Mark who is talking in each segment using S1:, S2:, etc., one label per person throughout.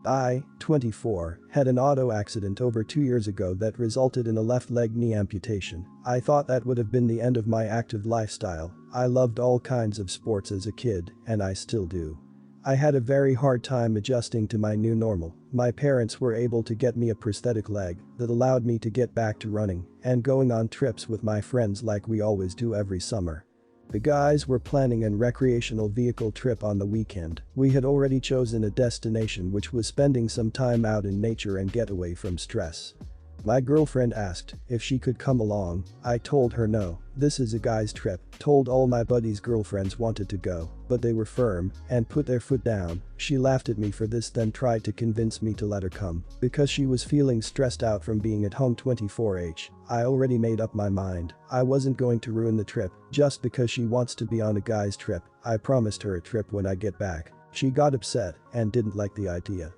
S1: I, 24, had an auto accident over 2 years ago that resulted in a left leg knee amputation. I thought that would have been the end of my active lifestyle. I loved all kinds of sports as a kid, and I still do. I had a very hard time adjusting to my new normal. My parents were able to get me a prosthetic leg that allowed me to get back to running and going on trips with my friends like we always do every summer. The guys were planning an recreational vehicle trip on the weekend. We had already chosen a destination which was spending some time out in nature and get away from stress. My girlfriend asked if she could come along. I told her no, this is a guy's trip. Told all my buddies' girlfriends wanted to go, but they were firm and put their foot down. She laughed at me for this, then tried to convince me to let her come because she was feeling stressed out from being at home 24/7. I already made up my mind. I wasn't going to ruin the trip just because she wants to be on a guy's trip. I promised her a trip when I get back. She got upset and didn't like the idea.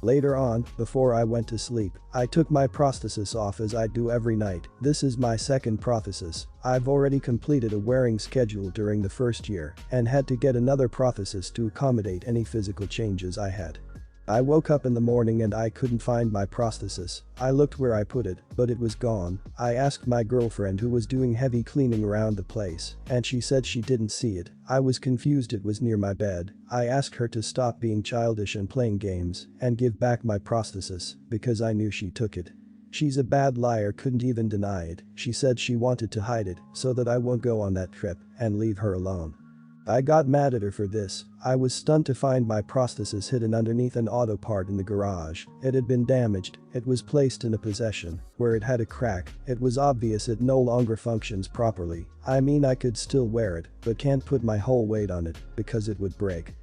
S1: Later on, before I went to sleep, I took my prosthesis off as I do every night. This is my second prosthesis. I've already completed a wearing schedule during the first year and had to get another prosthesis to accommodate any physical changes I had. I woke up in the morning and I couldn't find my prosthesis. I looked where I put it, but it was gone. I asked my girlfriend who was doing heavy cleaning around the place, and she said she didn't see it. I was confused, it was near my bed. I asked her to stop being childish and playing games and give back my prosthesis because I knew she took it. She's a bad liar, couldn't even deny it. She said she wanted to hide it so that I won't go on that trip and leave her alone. I got mad at her for this. I was stunned to find my prosthesis hidden underneath an auto part in the garage. It had been damaged. It was placed in a possession where it had a crack. It was obvious it no longer functions properly. I mean, I could still wear it, but can't put my whole weight on it because it would break.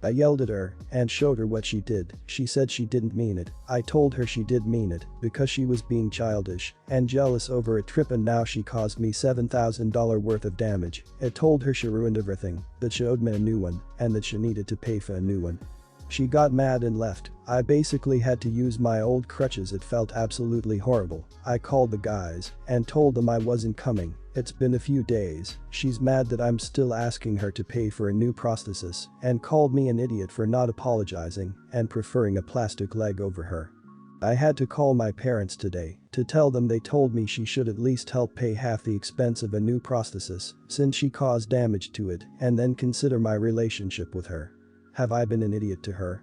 S1: I yelled at her and showed her what she did. She said she didn't mean it. I told her she did mean it because she was being childish and jealous over a trip, and now she caused me $7,000 worth of damage. It told her she ruined everything, that she owed me a new one, and that she needed to pay for a new one. She got mad and left. I basically had to use my old crutches. It felt absolutely horrible. I called the guys and told them I wasn't coming. It's been a few days. She's mad that I'm still asking her to pay for a new prosthesis and called me an idiot for not apologizing and preferring a plastic leg over her. I had to call my parents today to tell them they told me she should at least help pay half the expense of a new prosthesis since she caused damage to it, and then consider my relationship with her. Have I been an idiot to her?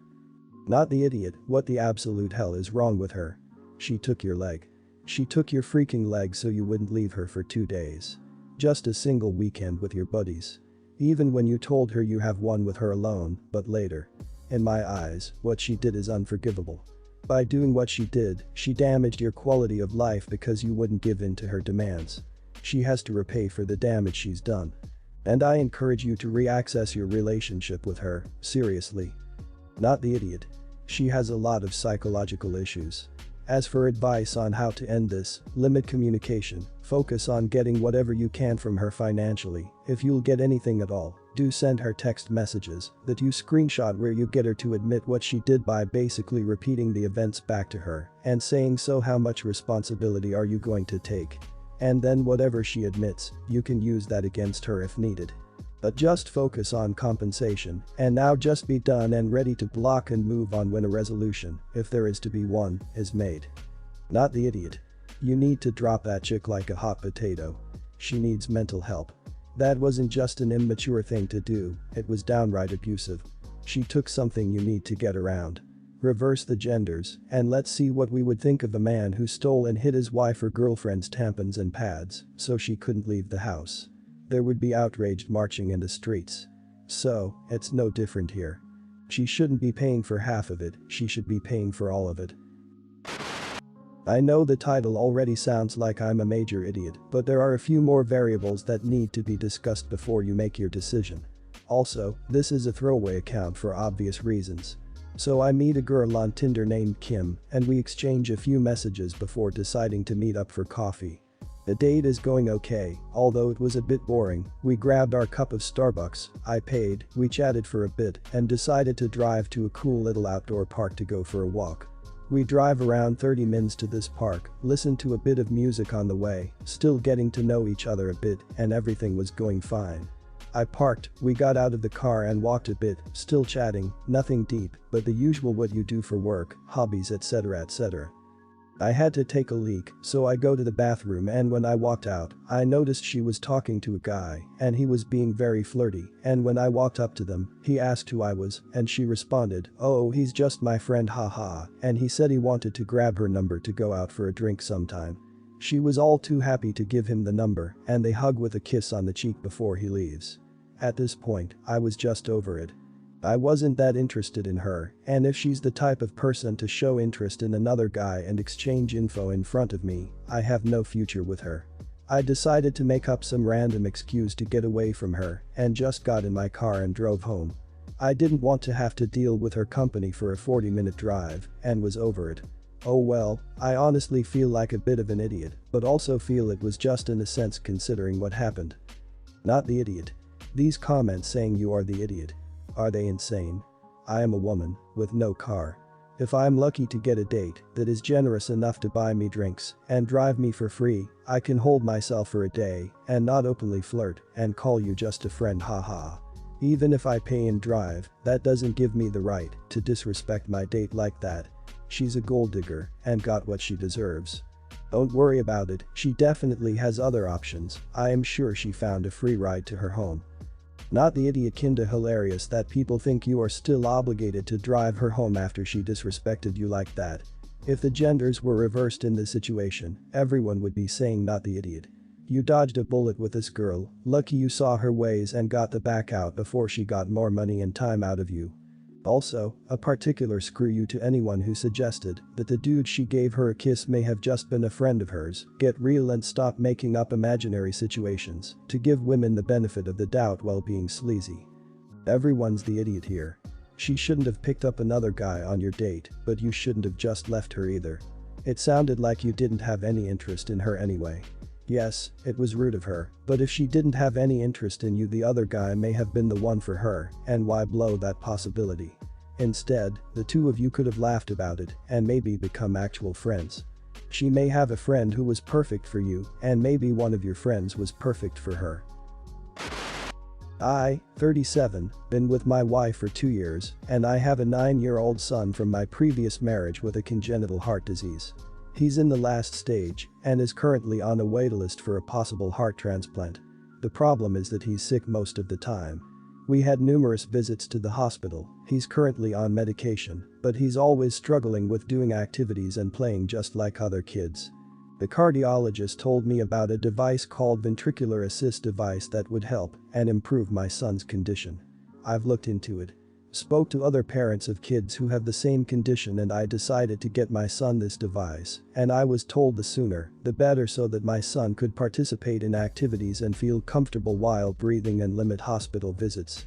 S1: Not the idiot. What the absolute hell is wrong with her? She took your leg. She took your freaking leg so you wouldn't leave her for 2 days. Just a single weekend with your buddies. Even when you told her you have one with her alone, but later. In my eyes, what she did is unforgivable. By doing what she did, she damaged your quality of life because you wouldn't give in to her demands. She has to repay for the damage she's done. And I encourage you to re-access your relationship with her, seriously. Not the idiot. She has a lot of psychological issues. As for advice on how to end this, limit communication, focus on getting whatever you can from her financially. If you'll get anything at all, do send her text messages that you screenshot where you get her to admit what she did by basically repeating the events back to her and saying, so how much responsibility are you going to take? And then whatever she admits, you can use that against her if needed. But just focus on compensation, and now just be done and ready to block and move on when a resolution, if there is to be one, is made. Not the idiot. You need to drop that chick like a hot potato. She needs mental help. That wasn't just an immature thing to do, it was downright abusive. She took something you need to get around. Reverse the genders, and let's see what we would think of a man who stole and hid his wife or girlfriend's tampons and pads so she couldn't leave the house. There would be outraged marching in the streets. So, it's no different here. She shouldn't be paying for half of it, she should be paying for all of it. I know the title already sounds like I'm a major idiot, but there are a few more variables that need to be discussed before you make your decision. Also, this is a throwaway account for obvious reasons. So I meet a girl on Tinder named Kim, and we exchange a few messages before deciding to meet up for coffee. The date is going okay, although it was a bit boring. We grabbed our cup of Starbucks, I paid, we chatted for a bit, and decided to drive to a cool little outdoor park to go for a walk. We drive around 30 minutes to this park, listen to a bit of music on the way, still getting to know each other a bit, and everything was going fine. I parked, we got out of the car and walked a bit, still chatting, nothing deep, but the usual what you do for work, hobbies etc. etc. I had to take a leak, so I go to the bathroom and when I walked out, I noticed she was talking to a guy and he was being very flirty and when I walked up to them, he asked who I was and she responded, "Oh, he's just my friend haha," and he said he wanted to grab her number to go out for a drink sometime. She was all too happy to give him the number and they hug with a kiss on the cheek before he leaves. At this point, I was just over it. I wasn't that interested in her, and if she's the type of person to show interest in another guy and exchange info in front of me, I have no future with her. I decided to make up some random excuse to get away from her and just got in my car and drove home. I didn't want to have to deal with her company for a 40-minute drive and was over it. Oh well, I honestly feel like a bit of an idiot, but also feel it was just in a sense considering what happened. Not the idiot. These comments saying you are the idiot. Are they insane? I am a woman with no car. If I'm lucky to get a date that is generous enough to buy me drinks and drive me for free, I can hold myself for a day and not openly flirt and call you just a friend haha. Even if I pay and drive, that doesn't give me the right to disrespect my date like that. She's a gold digger and got what she deserves. Don't worry about it, she definitely has other options. I am sure she found a free ride to her home. Not the idiot kinda hilarious that people think you are still obligated to drive her home after she disrespected you like that. If the genders were reversed in this situation, everyone would be saying not the idiot. You dodged a bullet with this girl, lucky you saw her ways and got the back out before she got more money and time out of you. Also, a particular screw you to anyone who suggested that the dude she gave her a kiss may have just been a friend of hers. Get real and stop making up imaginary situations to give women the benefit of the doubt while being sleazy. Everyone's the idiot here. She shouldn't have picked up another guy on your date, but you shouldn't have just left her either. It sounded like you didn't have any interest in her anyway. Yes, it was rude of her, but if she didn't have any interest in you, the other guy may have been the one for her, and why blow that possibility? Instead, the two of you could have laughed about it and maybe become actual friends. She may have a friend who was perfect for you, and maybe one of your friends was perfect for her. I, 37, been with my wife for 2 years, and I have a 9-year-old son from my previous marriage with a congenital heart disease. He's in the last stage and is currently on a waitlist for a possible heart transplant. The problem is that he's sick most of the time. We had numerous visits to the hospital, he's currently on medication, but he's always struggling with doing activities and playing just like other kids. The cardiologist told me about a device called ventricular assist device that would help and improve my son's condition. I've looked into it. Spoke to other parents of kids who have the same condition and I decided to get my son this device, and I was told the sooner, the better so that my son could participate in activities and feel comfortable while breathing and limit hospital visits.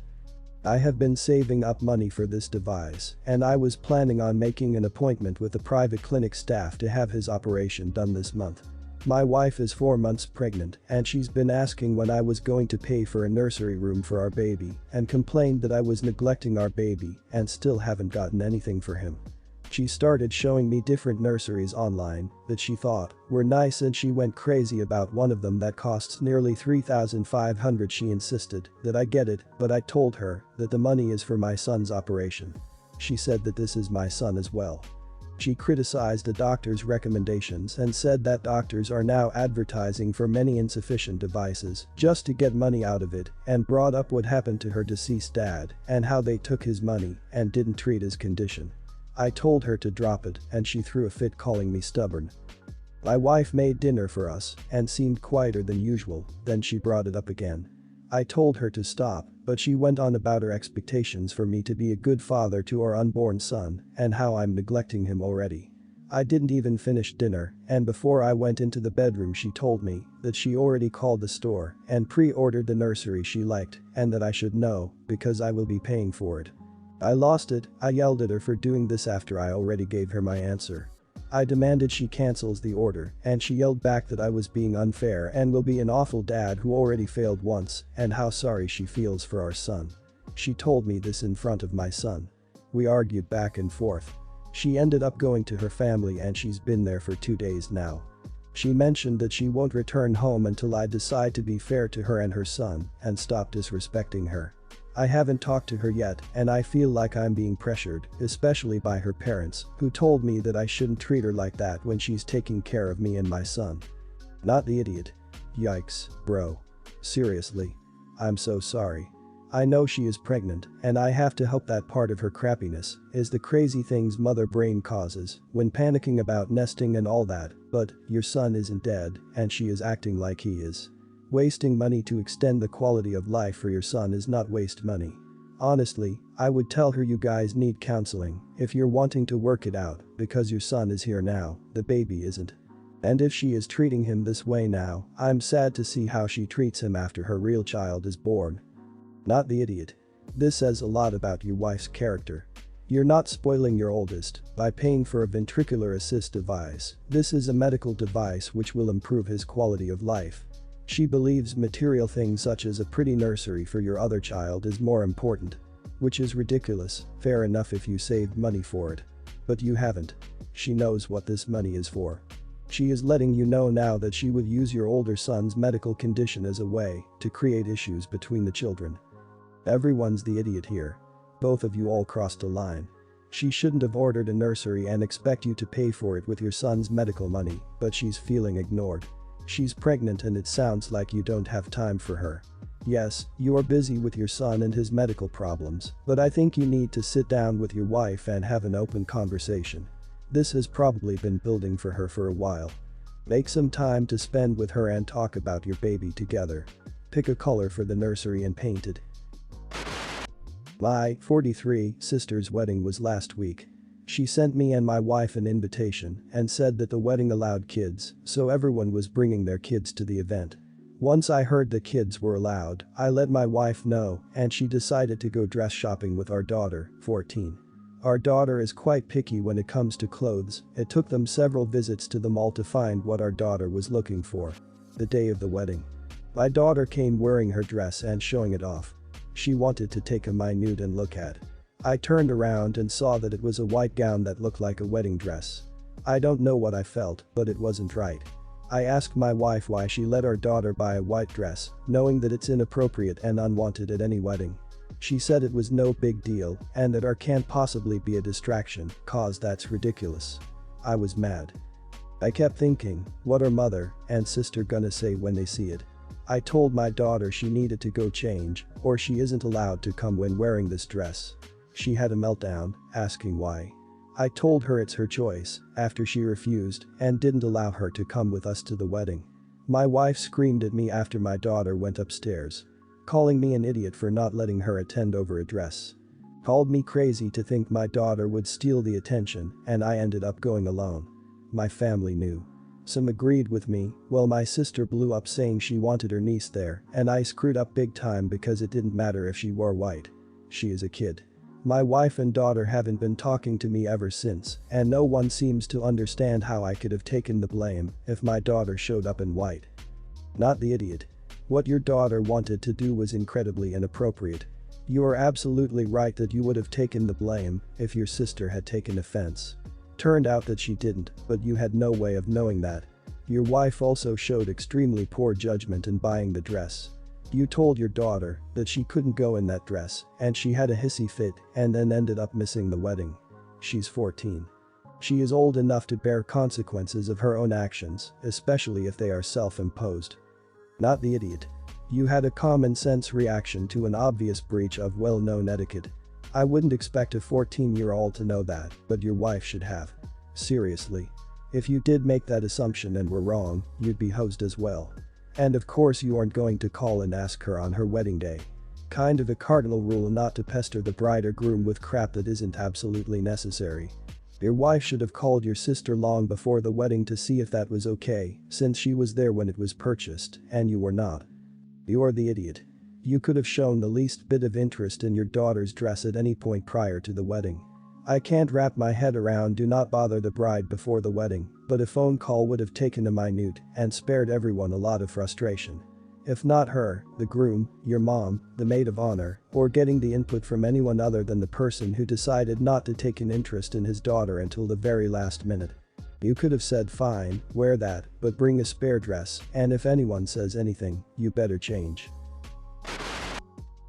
S1: I have been saving up money for this device, and I was planning on making an appointment with the private clinic staff to have his operation done this month. My wife is 4 months pregnant and she's been asking when I was going to pay for a nursery room for our baby and complained that I was neglecting our baby and still haven't gotten anything for him. She started showing me different nurseries online that she thought were nice and she went crazy about one of them that costs nearly $3,500. She insisted that I get it, but I told her that the money is for my son's operation. She said that this is my son as well. She criticized the doctor's recommendations and said that doctors are now advertising for many insufficient devices just to get money out of it and brought up what happened to her deceased dad and how they took his money and didn't treat his condition. I told her to drop it and she threw a fit calling me stubborn. My wife made dinner for us and seemed quieter than usual, then she brought it up again. I told her to stop, but she went on about her expectations for me to be a good father to our unborn son and how I'm neglecting him already. I didn't even finish dinner, and before I went into the bedroom she told me that she already called the store and pre-ordered the nursery she liked and that I should know because I will be paying for it. I lost it. I yelled at her for doing this after I already gave her my answer. I demanded she cancels the order and she yelled back that I was being unfair and will be an awful dad who already failed once and how sorry she feels for our son. She told me this in front of my son. We argued back and forth. She ended up going to her family and she's been there for 2 days now. She mentioned that she won't return home until I decide to be fair to her and her son and stop disrespecting her. I haven't talked to her yet and I feel like I'm being pressured, especially by her parents, who told me that I shouldn't treat her like that when she's taking care of me and my son. Not the idiot. Yikes, bro. Seriously. I'm so sorry. I know she is pregnant and I have to help. That part of her crappiness is the crazy things mother brain causes when panicking about nesting and all that, but your son isn't dead and she is acting like he is. Wasting money to extend the quality of life for your son is not waste money. Honestly, I would tell her you guys need counseling if you're wanting to work it out because your son is here now, the baby isn't. And if she is treating him this way now, I'm sad to see how she treats him after her real child is born. Not the idiot. This says a lot about your wife's character. You're not spoiling your oldest by paying for a ventricular assist device. This is a medical device which will improve his quality of life. She believes material things such as a pretty nursery for your other child is more important. Which is ridiculous. Fair enough if you saved money for it. But you haven't. She knows what this money is for. She is letting you know now that she would use your older son's medical condition as a way to create issues between the children. Everyone's the idiot here. Both of you all crossed a line. She shouldn't have ordered a nursery and expect you to pay for it with your son's medical money, but she's feeling ignored. She's pregnant and it sounds like you don't have time for her. Yes, you are busy with your son and his medical problems, but I think you need to sit down with your wife and have an open conversation. This has probably been building for her for a while. Make some time to spend with her and talk about your baby together. Pick a color for the nursery and paint it. My 43 sister's wedding was last week. She sent me and my wife an invitation and said that the wedding allowed kids, so everyone was bringing their kids to the event. Once I heard the kids were allowed, I let my wife know and she decided to go dress shopping with our daughter, 14. Our daughter is quite picky when it comes to clothes. It took them several visits to the mall to find what our daughter was looking for. The day of the wedding, my daughter came wearing her dress and showing it off. She wanted to take a minute and look at. I turned around and saw that it was a white gown that looked like a wedding dress. I don't know what I felt, but it wasn't right. I asked my wife why she let our daughter buy a white dress, knowing that it's inappropriate and unwanted at any wedding. She said it was no big deal and that our can't possibly be a distraction, cause that's ridiculous. I was mad. I kept thinking, what are mother and sister gonna say when they see it? I told my daughter she needed to go change or she isn't allowed to come when wearing this dress. She had a meltdown, asking why. I told her it's her choice after she refused and didn't allow her to come with us to the wedding. My wife screamed at me after my daughter went upstairs, calling me an idiot for not letting her attend over a dress. Called me crazy to think my daughter would steal the attention and I ended up going alone. My family knew. Some agreed with me, while my sister blew up saying she wanted her niece there and I screwed up big time because it didn't matter if she wore white. She is a kid. My wife and daughter haven't been talking to me ever since and no one seems to understand how I could have taken the blame if my daughter showed up in white. Not the idiot. What your daughter wanted to do was incredibly inappropriate. You are absolutely right that you would have taken the blame if your sister had taken offense. Turned out that she didn't, but you had no way of knowing that. Your wife also showed extremely poor judgment in buying the dress. You told your daughter that she couldn't go in that dress and she had a hissy fit and then ended up missing the wedding. She's 14. She is old enough to bear consequences of her own actions, especially if they are self-imposed. Not the idiot. You had a common sense reaction to an obvious breach of well-known etiquette. I wouldn't expect a 14-year-old to know that, but your wife should have. Seriously. If you did make that assumption and were wrong, you'd be hosed as well. And of course you aren't going to call and ask her on her wedding day. Kind of a cardinal rule not to pester the bride or groom with crap that isn't absolutely necessary. Your wife should have called your sister long before the wedding to see if that was okay, since she was there when it was purchased and you were not. You're the idiot. You could have shown the least bit of interest in your daughter's dress at any point prior to the wedding. I can't wrap my head around do not bother the bride before the wedding, but a phone call would have taken a minute and spared everyone a lot of frustration. If not her, the groom, your mom, the maid of honor, or getting the input from anyone other than the person who decided not to take an interest in his daughter until the very last minute. You could have said fine, wear that, but bring a spare dress, and if anyone says anything, you better change.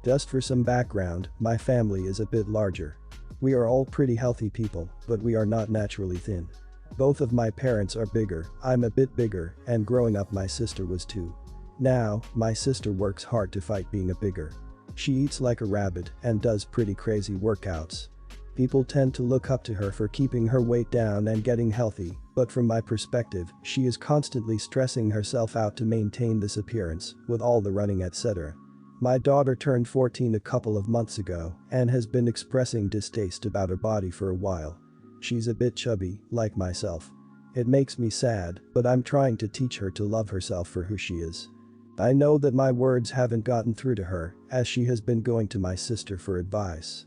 S1: Just for some background, my family is a bit larger. We are all pretty healthy people, but we are not naturally thin. Both of my parents are bigger, I'm a bit bigger, and growing up my sister was too. Now, my sister works hard to fight being a bigger. She eats like a rabbit and does pretty crazy workouts. People tend to look up to her for keeping her weight down and getting healthy, but from my perspective, she is constantly stressing herself out to maintain this appearance, with all the running etc. My daughter turned 14 a couple of months ago and has been expressing distaste about her body for a while. She's a bit chubby, like myself. It makes me sad, but I'm trying to teach her to love herself for who she is. I know that my words haven't gotten through to her, as she has been going to my sister for advice.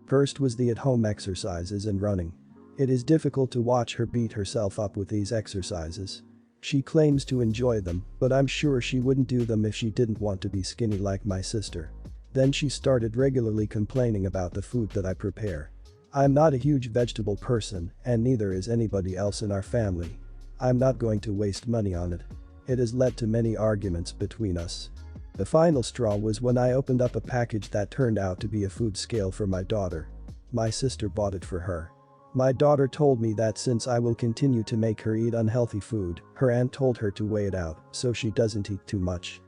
S1: First was the at-home exercises and running. It is difficult to watch her beat herself up with these exercises. She claims to enjoy them, but I'm sure she wouldn't do them if she didn't want to be skinny like my sister. Then she started regularly complaining about the food that I prepare. I'm not a huge vegetable person, and neither is anybody else in our family. I'm not going to waste money on it. It has led to many arguments between us. The final straw was when I opened up a package that turned out to be a food scale for my daughter. My sister bought it for her. My daughter told me that since I will continue to make her eat unhealthy food, her aunt told her to weigh it out so she doesn't eat too much.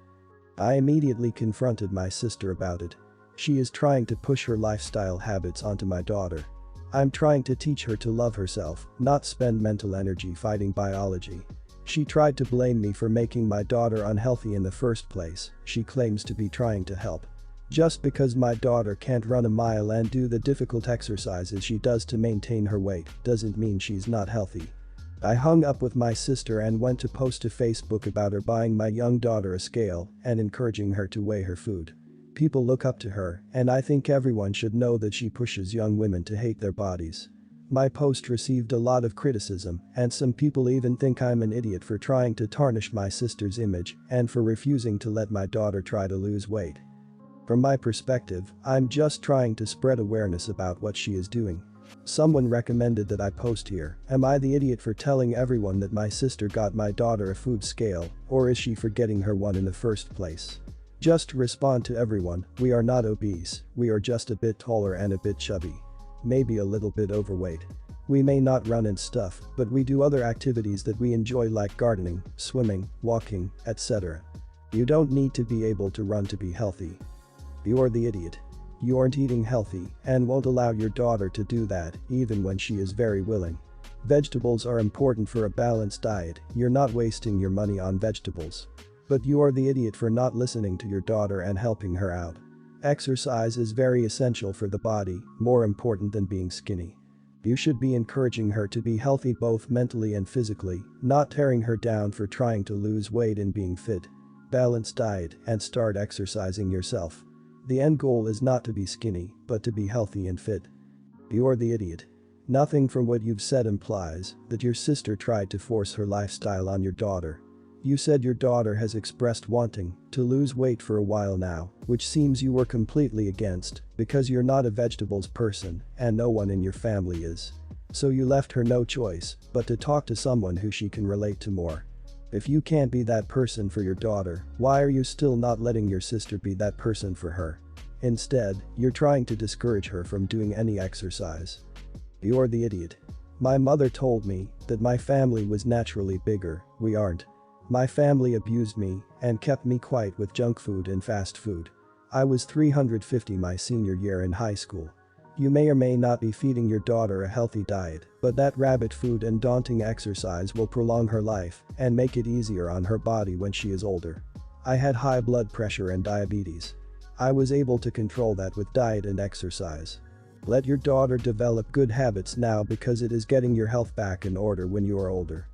S1: I immediately confronted my sister about it. She is trying to push her lifestyle habits onto my daughter. I'm trying to teach her to love herself, not spend mental energy fighting biology. She tried to blame me for making my daughter unhealthy in the first place. She claims to be trying to help. Just because my daughter can't run a mile and do the difficult exercises she does to maintain her weight doesn't mean she's not healthy. I hung up with my sister and went to post to Facebook about her buying my young daughter a scale and encouraging her to weigh her food. People look up to her, and I think everyone should know that she pushes young women to hate their bodies. My post received a lot of criticism, and some people even think I'm an idiot for trying to tarnish my sister's image and for refusing to let my daughter try to lose weight. From my perspective, I'm just trying to spread awareness about what she is doing. Someone recommended that I post here. Am I the idiot for telling everyone that my sister got my daughter a food scale, or is she for getting her one in the first place? Just to respond to everyone, we are not obese, we are just a bit taller and a bit chubby. Maybe a little bit overweight. We may not run and stuff, but we do other activities that we enjoy like gardening, swimming, walking, etc. You don't need to be able to run to be healthy. You're the idiot. You aren't eating healthy and won't allow your daughter to do that even when she is very willing. Vegetables are important for a balanced diet, you're not wasting your money on vegetables. But you are the idiot for not listening to your daughter and helping her out. Exercise is very essential for the body, more important than being skinny. You should be encouraging her to be healthy both mentally and physically, not tearing her down for trying to lose weight and being fit. Balanced diet and start exercising yourself. The end goal is not to be skinny, but to be healthy and fit. You're the idiot. Nothing from what you've said implies that your sister tried to force her lifestyle on your daughter. You said your daughter has expressed wanting to lose weight for a while now, which seems you were completely against because you're not a vegetables person and no one in your family is. So you left her no choice but to talk to someone who she can relate to more. If you can't be that person for your daughter, why are you still not letting your sister be that person for her? Instead, you're trying to discourage her from doing any exercise. You're the idiot. My mother told me that my family was naturally bigger, we aren't. My family abused me and kept me quiet with junk food and fast food. I was 350 my senior year in high school. You may or may not be feeding your daughter a healthy diet, but that rabbit food and daunting exercise will prolong her life and make it easier on her body when she is older. I had high blood pressure and diabetes. I was able to control that with diet and exercise. Let your daughter develop good habits now because it is getting your health back in order when you are older.